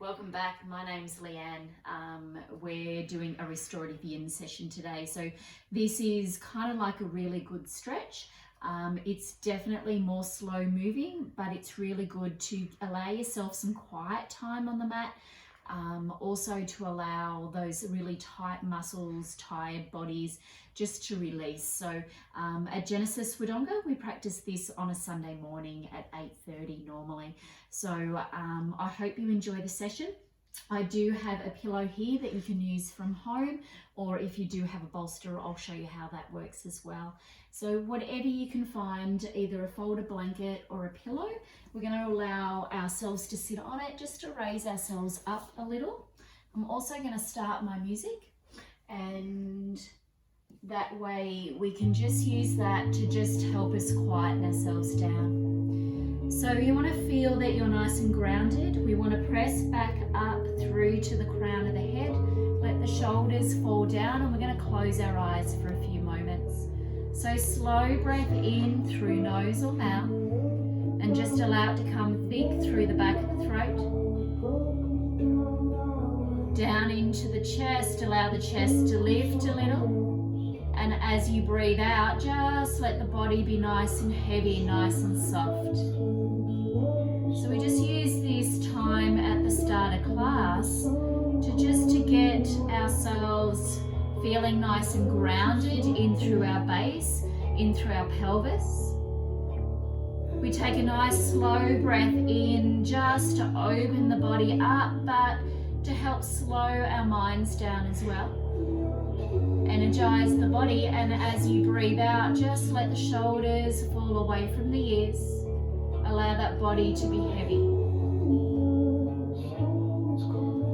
Welcome back. My name's Leanne. We're doing a restorative yin session today. So this is kind of like a really good stretch. It's definitely more slow moving, but it's really good to allow yourself some quiet time on the mat. Also to allow those really tight muscles, tired bodies, just to release. So at Genesis Wodonga, we practice this on a Sunday morning at 8:30 normally. So I hope you enjoy the session. I do have a pillow here that you can use from home, or if you do have a bolster, I'll show you how that works as well. So whatever you can find, either a folded blanket or a pillow, we're going to allow ourselves to sit on it just to raise ourselves up a little. I'm also going to start my music, and that way we can just use that to just help us quieten ourselves down. So you want to feel that you're nice and grounded. We want to press back up through to the crown of the head. Let the shoulders fall down, and we're going to close our eyes for a few moments. So slow breath in through nose or mouth, and just allow it to come thick through the back of the throat. Down into the chest, allow the chest to lift a little. And as you breathe out, just let the body be nice and heavy, nice and soft. So we just use this time at the start of class to get ourselves feeling nice and grounded in through our base, in through our pelvis. We take a nice slow breath in just to open the body up, but to help slow our minds down as well. Energize the body, and as you breathe out, just let the shoulders fall away from the ears. Allow that body to be heavy.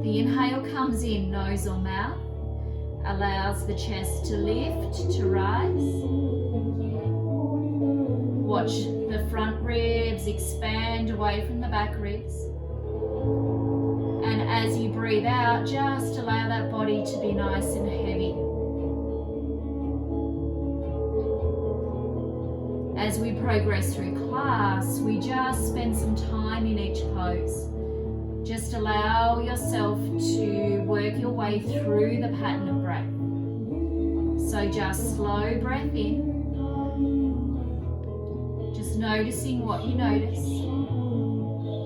The inhale comes in nose or mouth, allows the chest to lift, to rise. Watch the front ribs expand away from the back ribs. And as you breathe out, just allow that body to be nice and heavy. As we progress through class, we just spend some time in each pose. Just allow yourself to work your way through the pattern of breath. So just slow breath in. Just noticing what you notice.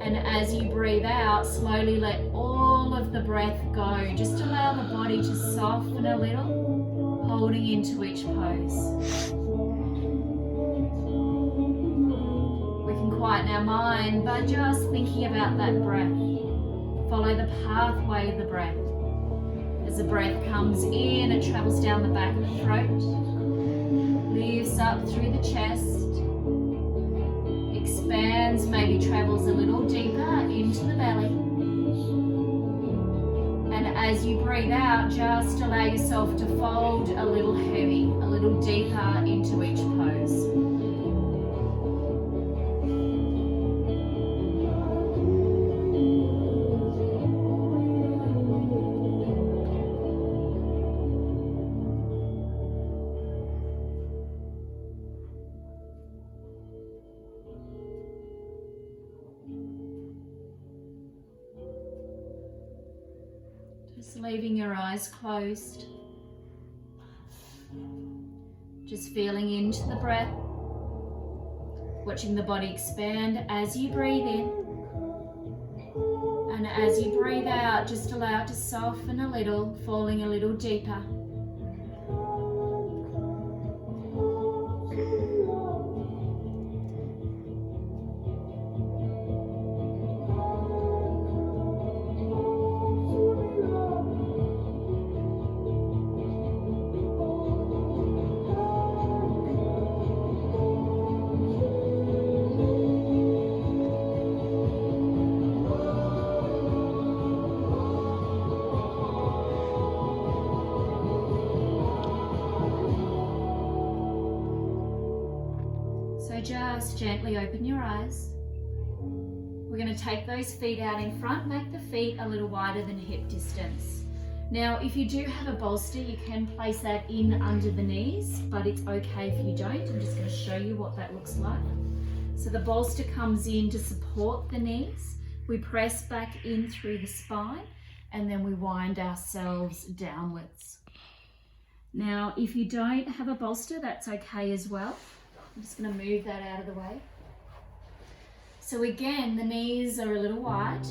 And as you breathe out, slowly let all of the breath go. Just allow the body to soften a little, holding into each pose. We can quieten our mind by just thinking about that breath. Follow the pathway of the breath. As the breath comes in, it travels down the back of the throat, lifts up through the chest, expands, maybe travels a little deeper into the belly. And as you breathe out, just allow yourself to fold a little heavy, a little deeper into each pose. Just leaving your eyes closed. Just feeling into the breath. Watching the body expand as you breathe in. And as you breathe out, just allow it to soften a little, falling a little deeper. Just gently open your eyes. We're going to take those feet out in front, make the feet a little wider than hip distance. Now, if you do have a bolster, you can place that in under the knees, but it's okay if you don't. I'm just going to show you what that looks like. So the bolster comes in to support the knees, We press back in through the spine, and then we wind ourselves downwards. Now, if you don't have a bolster, that's okay as well. I'm just going to move that out of the way. So again, the knees are a little wide.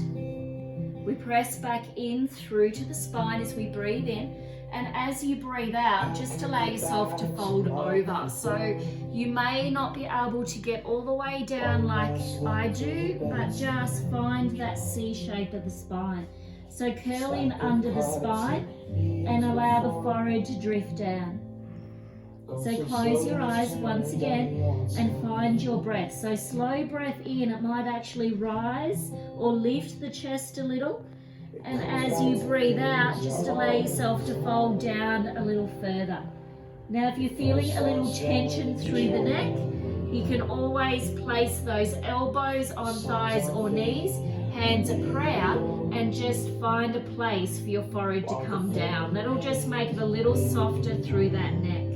We press back in through to the spine as we breathe in. And as you breathe out, just allow yourself to fold over. So you may not be able to get all the way down like I do, but just find that C shape of the spine. So curl in under the spine and allow the forehead to drift down. So close your eyes once again and find your breath. So slow breath in, it might actually rise or lift the chest a little. And as you breathe out, just allow yourself to fold down a little further. Now, if you're feeling a little tension through the neck, you can always place those elbows on thighs or knees, hands at prayer, and just find a place for your forehead to come down. That'll just make it a little softer through that neck.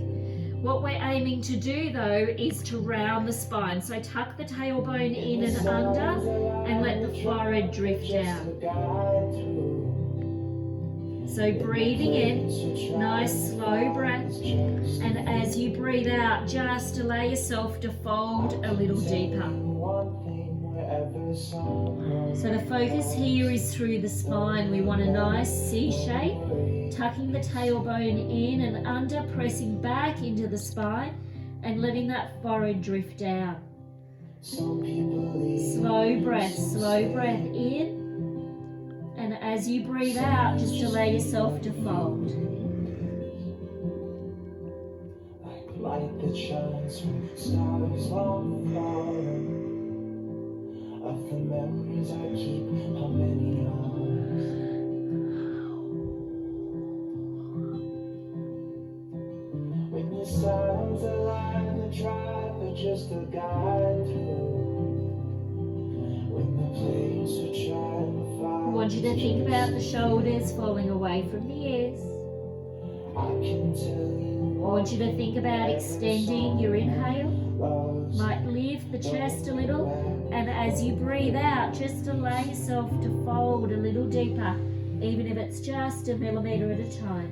What we're aiming to do though is to round the spine. So tuck the tailbone in and under and let the forehead drift down. So breathing in, nice slow breath. And as you breathe out, just allow yourself to fold a little deeper. So the focus here is through the spine. We want a nice C shape, tucking the tailbone in and under, pressing back into the spine and letting that forehead drift down. Slow breath in. And as you breathe out, just allow yourself to fold. Like light that shines from stars on fire. Of the memories I keep, how many are? When the signs align, the drive are just a guide through. When the place are trying to find. I want you to think about the shoulders falling away from the ears. I can tell you. I want you to think about extending your inhale. Might lift the chest a little. And as you breathe out, just allow yourself to fold a little deeper, even if it's just a millimeter at a time.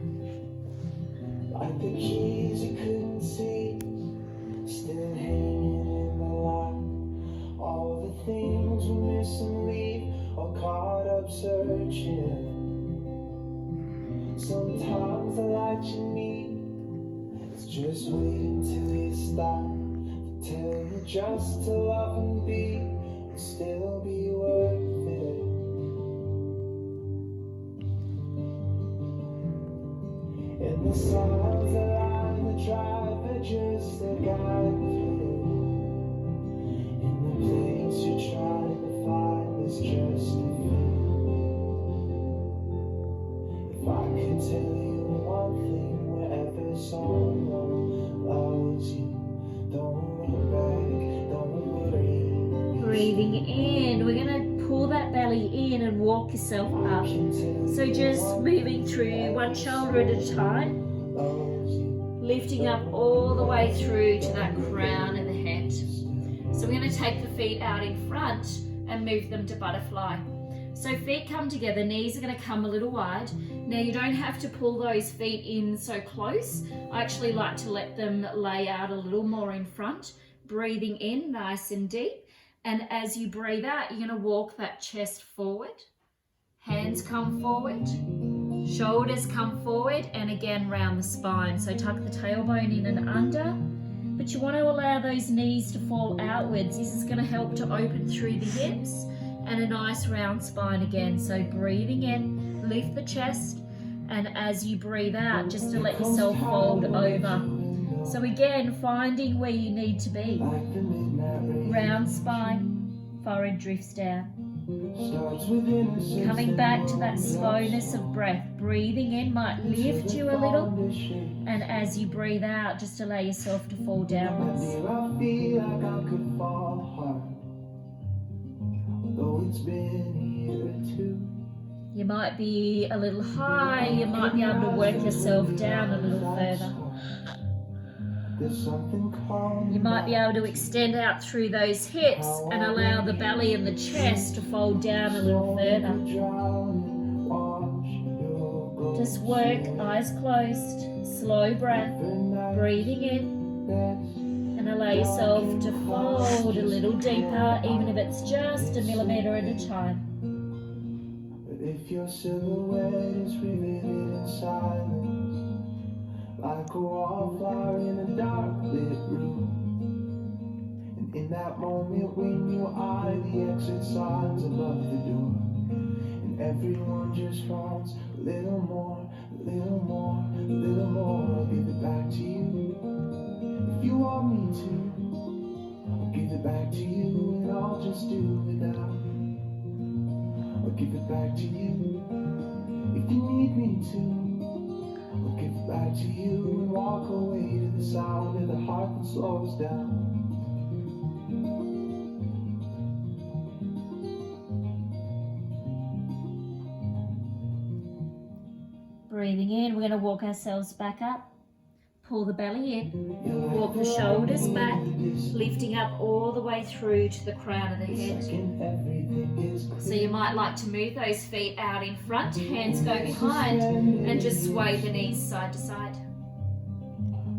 Like the keys you couldn't see, still hanging in the lock. All the things we miss and leave, all caught up searching. Sometimes the light you need is just waiting till you stop. Tell you just to love and be, and still be worth it. In the signs around the drive are just a guide through. In the place you're trying to find is just a fear. If I could tell you one thing, wherever someone loves you, don't breathing in, we're going to pull that belly in and walk yourself up. So just moving through one shoulder at a time, lifting up all the way through to that crown of the head. So we're going to take the feet out in front and move them to butterfly. So feet come together, knees are going to come a little wide. Now you don't have to pull those feet in so close. I actually like to let them lay out a little more in front. Breathing in nice and deep. And as you breathe out, you're going to walk that chest forward. Hands come forward. Shoulders come forward. And again, round the spine. So tuck the tailbone in and under. But you want to allow those knees to fall outwards. This is going to help to open through the hips. And a nice round spine again. So breathing in, lift the chest. And as you breathe out, just to let yourself fold over. So again, finding where you need to be. Round spine, forehead drifts down. Coming back to that slowness of breath. Breathing in might lift you a little. And as you breathe out, just allow yourself to fall downwards. You might be a little high, you might be able to work yourself down a little further. You might be able to extend out through those hips and allow the belly and the chest to fold down a little further. Just work, eyes closed, slow breath, breathing in, and allow yourself to fold a little deeper, even if it's just a millimeter at a time. But if your silhouette is riveted in silence, like a wallflower in a dark lit room, and in that moment when you eye the exit signs above the door, and everyone just wants a little more, a little more, a little more, I'll give it back to you. If you want me to, I'll give it back to you, and I'll just do without. I'll give it back to you. If you need me to, I'll give it back to you, and walk away to the sound of the heart that slows down. Breathing in, we're going to walk ourselves back up. Pull the belly in, walk the shoulders back, lifting up all the way through to the crown of the head. So you might like to move those feet out in front, hands go behind, and just sway the knees side to side.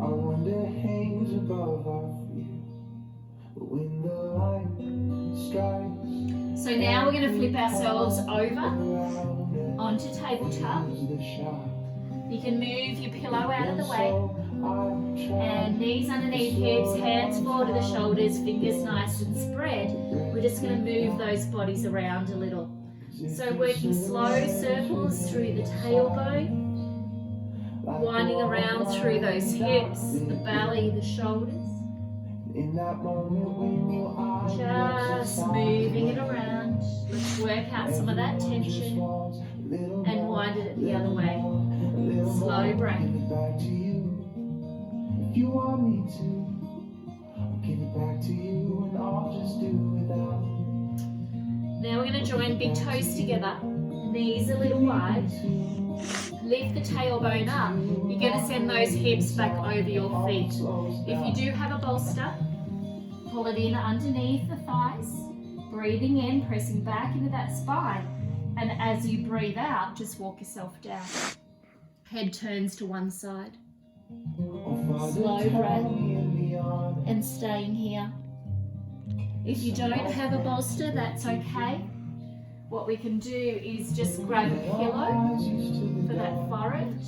I wonder hangs above our feet, but when the light strikes. So now we're going to flip ourselves over onto tabletop. You can move your pillow out of the way, and knees underneath hips, hands forward to the shoulders, fingers nice and spread. We're just going to move those bodies around a little. So working slow circles through the tailbone, winding around through those hips, the belly, the shoulders. Just moving it around. Let's work out some of that tension and wind it the other way. Slow breath. If you want me to, I'll give it back to you, and I'll just do without. Now we're going to join big toes together, knees a little wide. Lift the tailbone up. You're going to send those hips back over your feet. If you do have a bolster, pull it in underneath the thighs. Breathing in, pressing back into that spine. And as you breathe out, just walk yourself down. Head turns to one side. Slow breath and staying here. If you don't have a bolster, that's okay. What we can do is just grab a pillow for that forehead.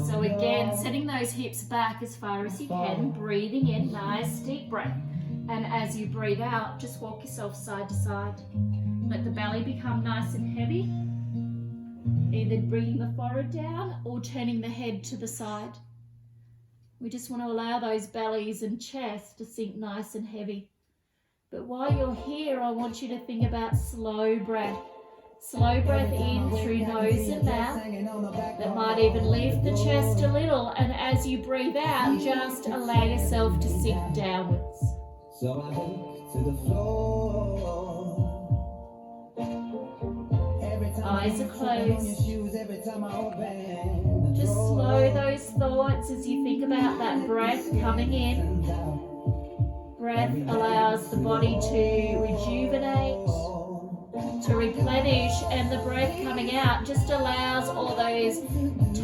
So again, setting those hips back as far as you can, breathing in, nice deep breath. And as you breathe out, just walk yourself side to side. Let the belly become nice and heavy. Either bringing the forehead down or turning the head to the side. We just want to allow those bellies and chests to sink nice and heavy. But while you're here, I want you to think about slow breath. Slow breath in through nose and mouth. That might even lift the chest a little. And as you breathe out, just allow yourself to sink downwards. So I look to the floor. Eyes are closed. Just slow those thoughts as you think about that breath coming in. Breath allows the body to rejuvenate, to replenish, and the breath coming out just allows all those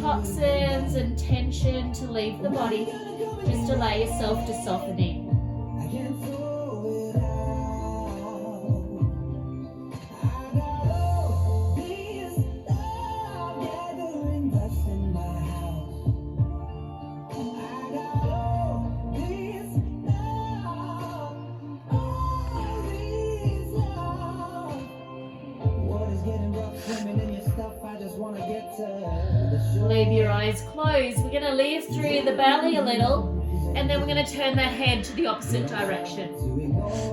toxins and tension to leave the body. Just allow yourself to soften in. Leave your eyes closed. We're going to lift through the belly a little, and then we're going to turn the head to the opposite direction.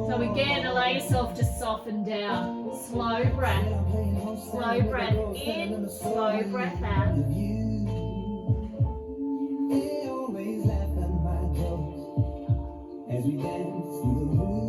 So again, allow yourself to soften down. Slow breath. Slow breath in, slow breath out. As we dance through the room.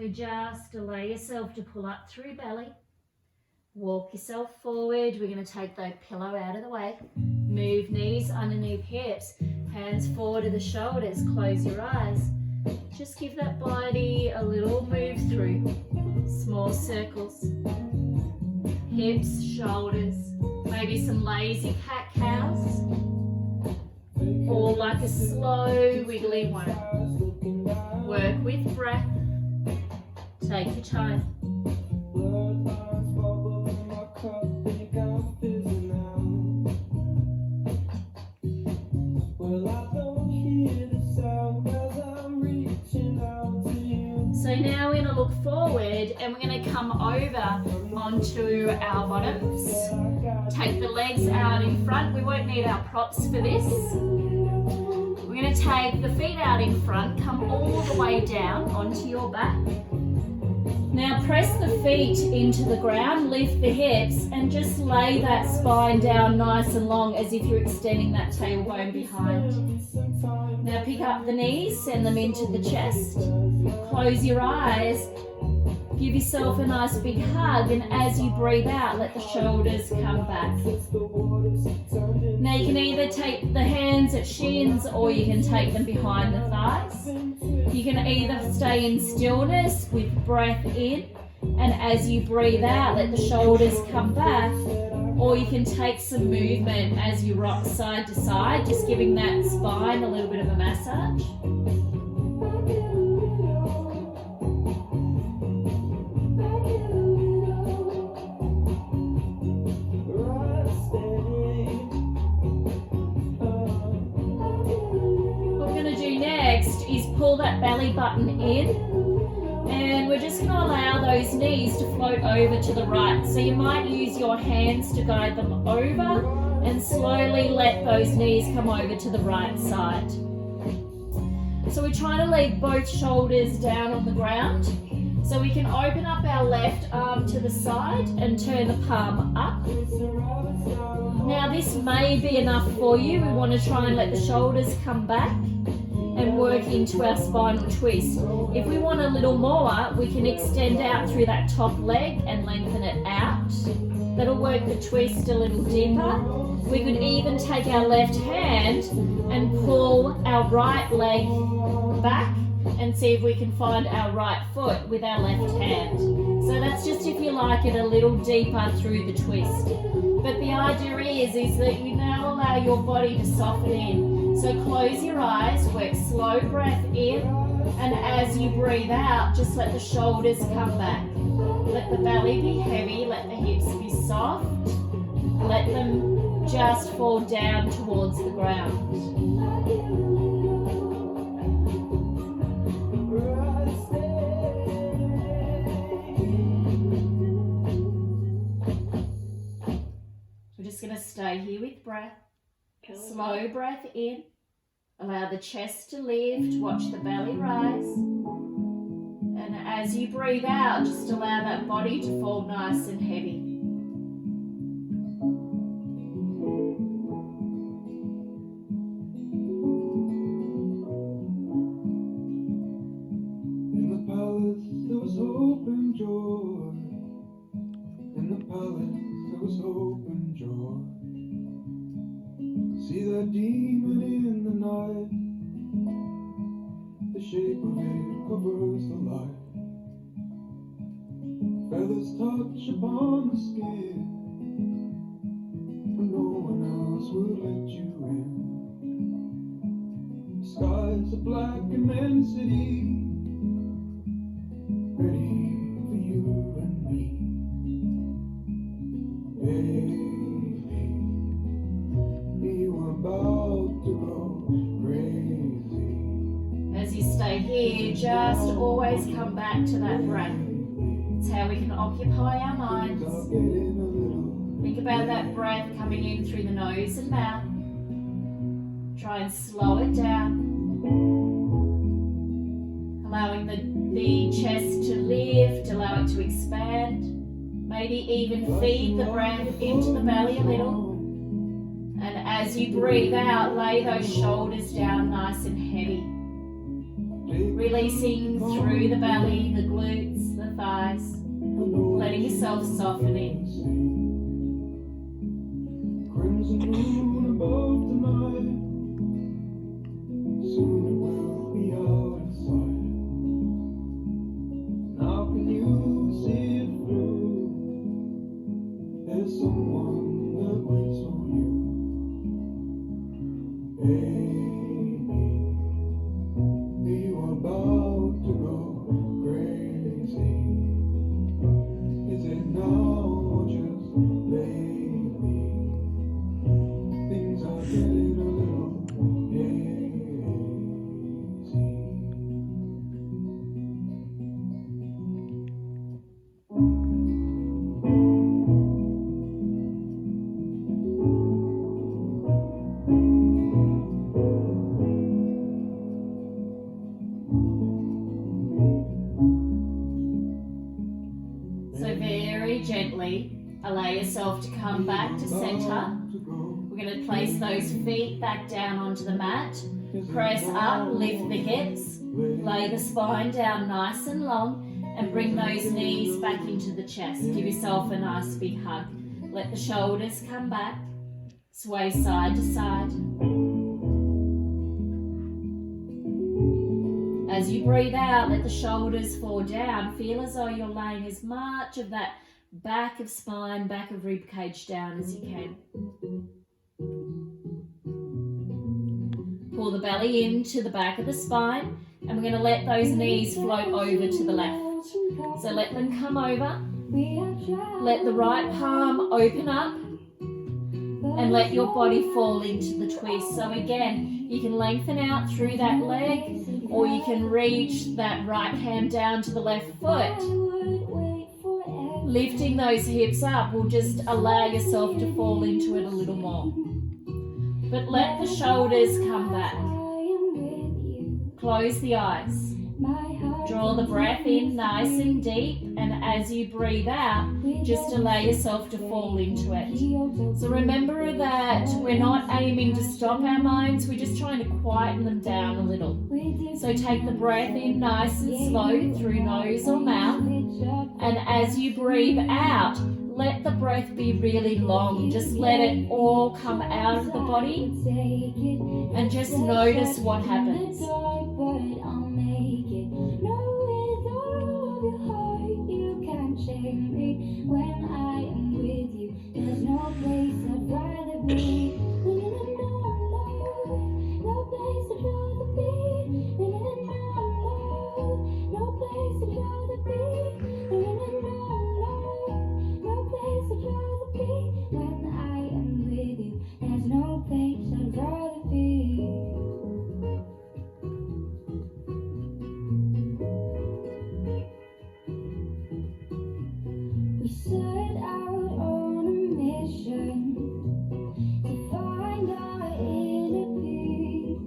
So just allow yourself to pull up through belly. Walk yourself forward. We're going to take the pillow out of the way. Move knees underneath hips. Hands forward to the shoulders. Close your eyes. Just give that body a little move through. Small circles. Hips, shoulders. Maybe some lazy cat-cows. Or like a slow wiggly one. Work with breath. Take your time. So now we're going to look forward and we're going to come over onto our bottoms. Take the legs out in front. We won't need our props for this. We're going to take the feet out in front, come all the way down onto your back. Now press the feet into the ground, lift the hips and just lay that spine down nice and long as if you're extending that tailbone behind. Now pick up the knees, send them into the chest. Close your eyes. Give yourself a nice big hug, and as you breathe out, let the shoulders come back. Now you can either take the hands at shins or you can take them behind the thighs. You can either stay in stillness with breath in, and as you breathe out, let the shoulders come back, or you can take some movement as you rock side to side, just giving that spine a little bit of a massage. Pull that belly button in, and we're just going to allow those knees to float over to the right. So you might use your hands to guide them over and slowly let those knees come over to the right side. So we're trying to leave both shoulders down on the ground. So we can open up our left arm to the side and turn the palm up. Now this may be enough for you. We want to try and let the shoulders come back and work into our spinal twist. If we want a little more, we can extend out through that top leg and lengthen it out. That'll work the twist a little deeper. We could even take our left hand and pull our right leg back and see if we can find our right foot with our left hand. So that's just if you like it a little deeper through the twist. But the idea is that you now allow your body to soften in. So close your eyes, work slow breath in, and as you breathe out, just let the shoulders come back. Let the belly be heavy, let the hips be soft, let them just fall down towards the ground. We're just going to stay here with breath. Slow breath in. Allow the chest to lift. Watch the belly rise. And as you breathe out, just allow that body to fall nice and heavy. In the palace there was hope and joy. In the palace there was hope and joy. See that demon in the night. The shape of it covers the light. Feathers touch upon the skin, but no one else will let you in. The sky's a black immensity, ready for you and me. Baby, you are about to go crazy. As you stay here, just always come back to that breath. It's how we can occupy our minds. Think about that breath coming in through the nose and mouth. Try and slow it down. Allowing the chest to lift, allow it to expand. Maybe even feed the breath into the belly a little. And as you breathe out, lay those shoulders down nice and heavy. releasing through the belly, the glutes, the thighs, letting yourself soften in. Crimson moon above tonight, soon it will be out of sight. Now can you see it through? There's someone that waits on you. Baby, are you about to go crazy? Is it now or just lately? Things are getting a little hazy. So very gently allow yourself to come back to center. We're going to place those feet back down onto the mat. Press up, lift the hips, lay the spine down nice and long, and bring those knees back into the chest. Give yourself a nice big hug. Let the shoulders come back. Sway side to side. As you breathe out, let the shoulders fall down. Feel as though you're laying as much of that back of spine, back of rib cage down as you can. Pull the belly into the back of the spine, and we're going to let those knees float over to the left. So let them come over. Let the right palm open up, and let your body fall into the twist. So again, you can lengthen out through that leg, or you can reach that right hand down to the left foot. Lifting those hips up will just allow yourself to fall into it a little more. But let the shoulders come back. Close the eyes. Draw the breath in nice and deep, and as you breathe out, just allow yourself to fall into it. So remember that we're not aiming to stop our minds, we're just trying to quieten them down a little. So take the breath in nice and slow through nose or mouth, and as you breathe out, let the breath be really long. Just let it all come out of the body, and just notice what happens. When I am with you, there's no place I'd rather be. No place I'd rather be. No place I'd rather be. No place I'd rather be. When I am with you, there's no place I'd rather be. We set out on a mission to find our inner peace,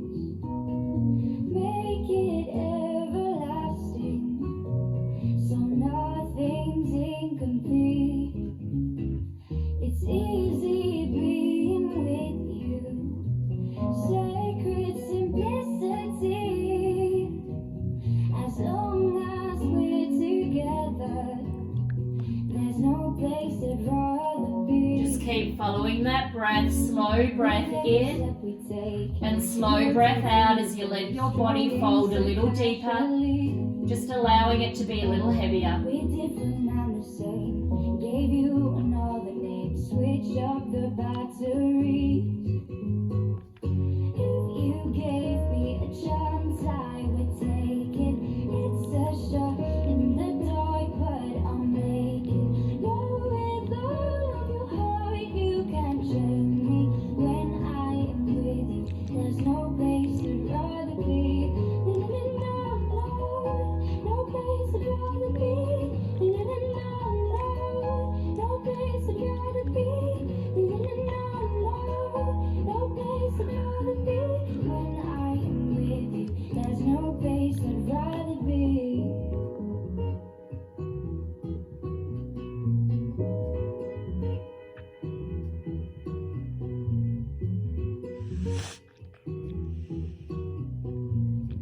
make it everlasting, so nothing's incomplete. It's easy being with you, sacred simplicity, as long as we're together. There's no place I'd rather be. Just keep following that breath. Slow breath in and slow breath out as you let your body fold a little deeper, just allowing it to be a little heavier. We're different and the same. Gave you another name. Switch up the battery. If you gave me a chance, I would take it. It's a shot in the dark, but I'll make it. No, with all of your heart, you can't shame me. When I am with you, there's no place I'd rather be. No place I'd rather be. No place I'd rather be. No place I'd rather be. When I am with you, there's no place I'd rather be.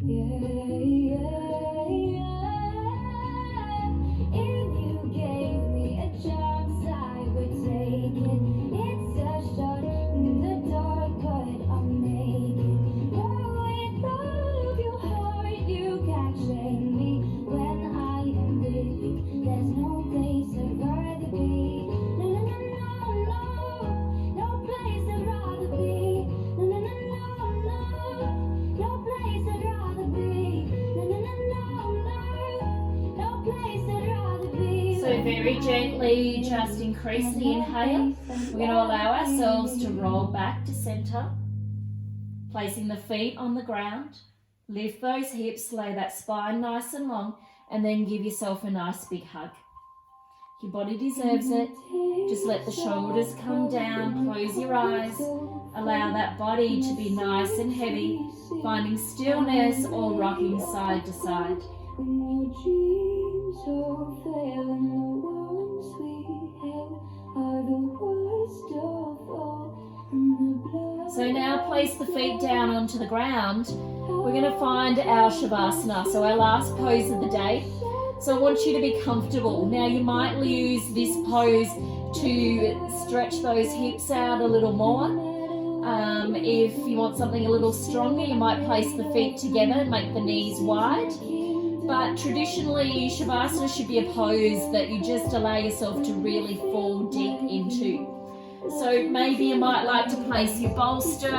Yeah, yeah. very gently just increase the inhale. We're going to allow ourselves to roll back to center, placing the feet on the ground. Lift those hips, lay that spine nice and long, and then give yourself a nice big hug. Your body deserves it. Just let the shoulders come down, close your eyes. Allow that body to be nice and heavy, finding stillness or rocking side to side. So now place the feet down onto the ground. We're going to find our Shavasana, so our last pose of the day. So I want you to be comfortable. Now you might use this pose to stretch those hips out a little more. If you want something a little stronger, you might place the feet together and make the knees wide. But traditionally, Shavasana should be a pose that you just allow yourself to really fall deep into. So maybe you might like to place your bolster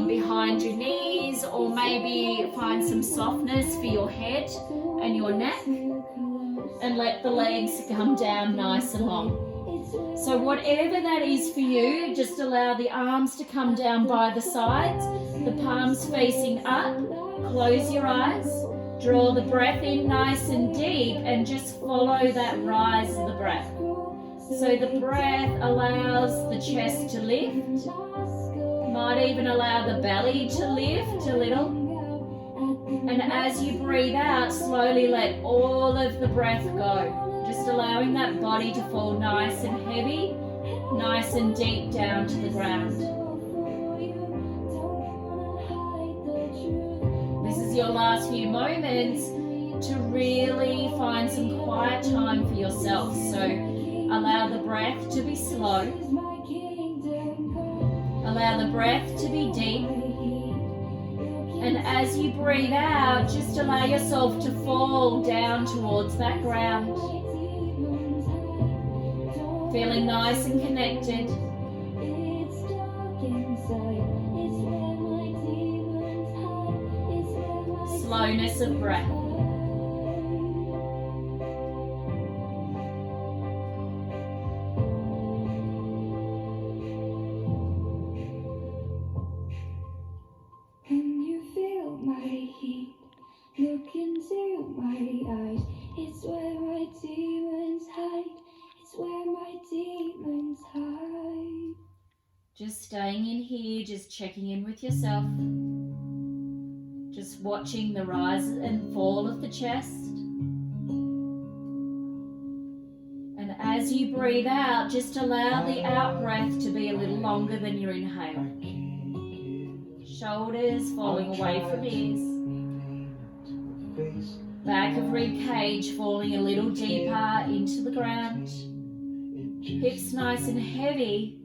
behind your knees, or maybe find some softness for your head and your neck, and let the legs come down nice and long. So whatever that is for you, just allow the arms to come down by the sides, the palms facing up. Close your eyes, draw the breath in nice and deep, and just follow that rise of the breath. So the breath allows the chest to lift, might even allow the belly to lift a little. And as you breathe out, slowly let all of the breath go. Just allowing that body to fall nice and heavy, nice and deep down to the ground. This is your last few moments to really find some quiet time for yourself. So allow the breath to be slow. Allow the breath to be deep. And as you breathe out, just allow yourself to fall down towards that ground. Feeling nice and connected. Slowness of breath. When you feel my heat, look into my eyes. It's where my demons hide. It's where my demons hide. Just staying in here, just checking in with yourself. Just watching the rise and fall of the chest. And as you breathe out, just allow the out breath to be a little longer than your inhale. Shoulders falling away from ears. Back of rib cage falling a little deeper into the ground. Hips nice and heavy.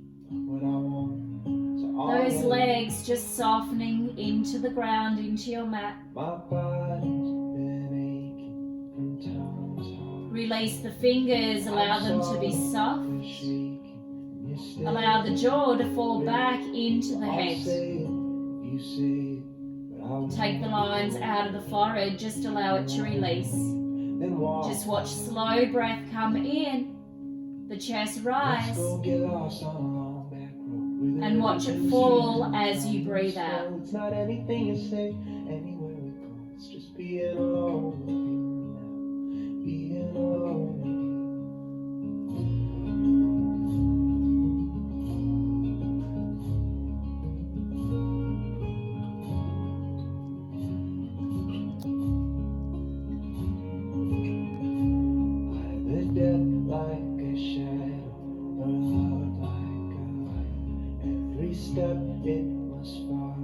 Those legs just softening into the ground, into your mat. Release the fingers, allow them to be soft. Allow the jaw to fall back into the head. Take the lines out of the forehead, just allow it to release. Just watch slow breath come in, the chest rise, and watch it fall as you breathe out. It's not anything you say, anywhere we go. It's just being alone with you now. Being alone with you. Either death like a shadow, or love like a light. Every step it must follow,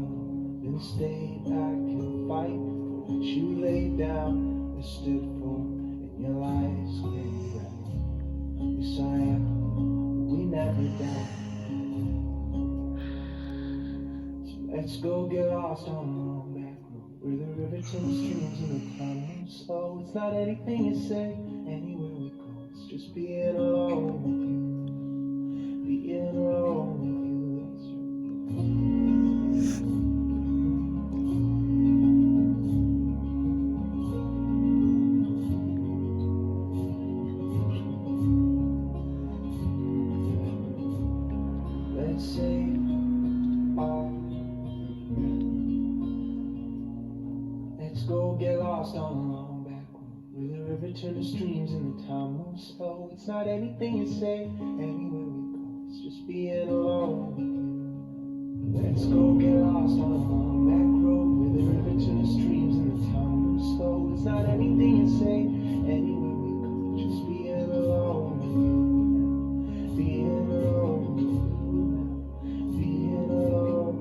then stay back and fight for what you laid down and stood for, and your lies lay right. We sign up, we never die. So let's go get lost on the long back road, where the river takes streams and the climb moves slow. It's not anything you say, anywhere we go. It's just being alone with you, being alone with you. Let's go get lost on a long back road where the river turns to streams and the time moves slow. It's not anything you say, anywhere we go, it's just being alone with you. Let's go get lost on a long back road where the river turns to streams and the time moves slow. It's not anything you say, anywhere we go, just being alone with you now. Being alone with you now. Being alone.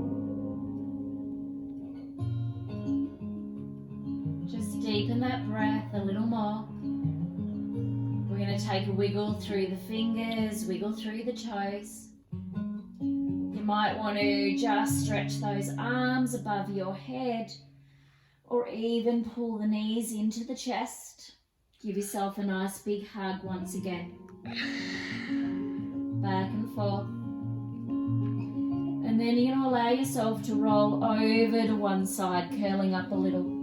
Just deepen that breath a little more. We're going to take a wiggle through the fingers, wiggle through the toes. You might want to just stretch those arms above your head or even pull the knees into the chest. Give yourself a nice big hug once again. Back and forth. And then you're going to allow yourself to roll over to one side, curling up a little.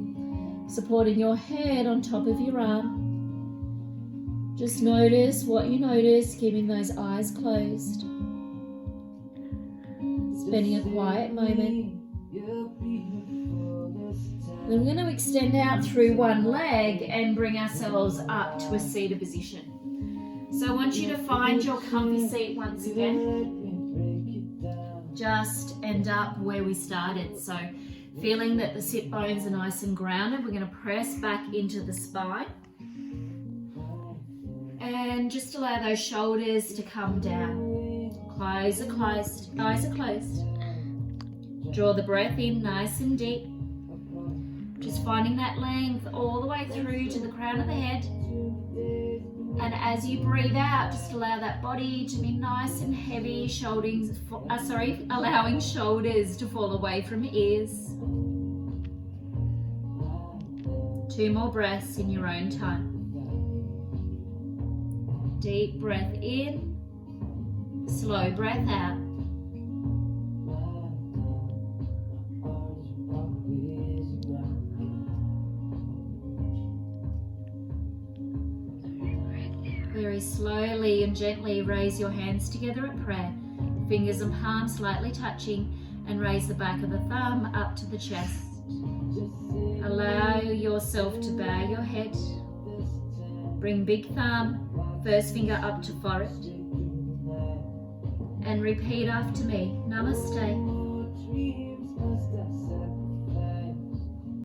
Supporting your head on top of your arm. Just notice what you notice, keeping those eyes closed. Spending a quiet moment. Then we're going to extend out through one leg and bring ourselves up to a seated position. So I want you to find your comfy seat once again. Just end up where we started. So feeling that the sit bones are nice and grounded, we're going to press back into the spine. And just allow those shoulders to come down. Eyes are closed. Eyes are closed. Draw the breath in nice and deep. Just finding that length all the way through to the crown of the head. And as you breathe out, just allow that body to be nice and heavy, allowing shoulders to fall away from ears. 2 more breaths in your own time. Deep breath in, slow breath out. Very slowly and gently raise your hands together at prayer, fingers and palms slightly touching, and raise the back of the thumb up to the chest. Allow yourself to bow your head. Bring big thumb, first finger up to forehead. And repeat after me. Namaste.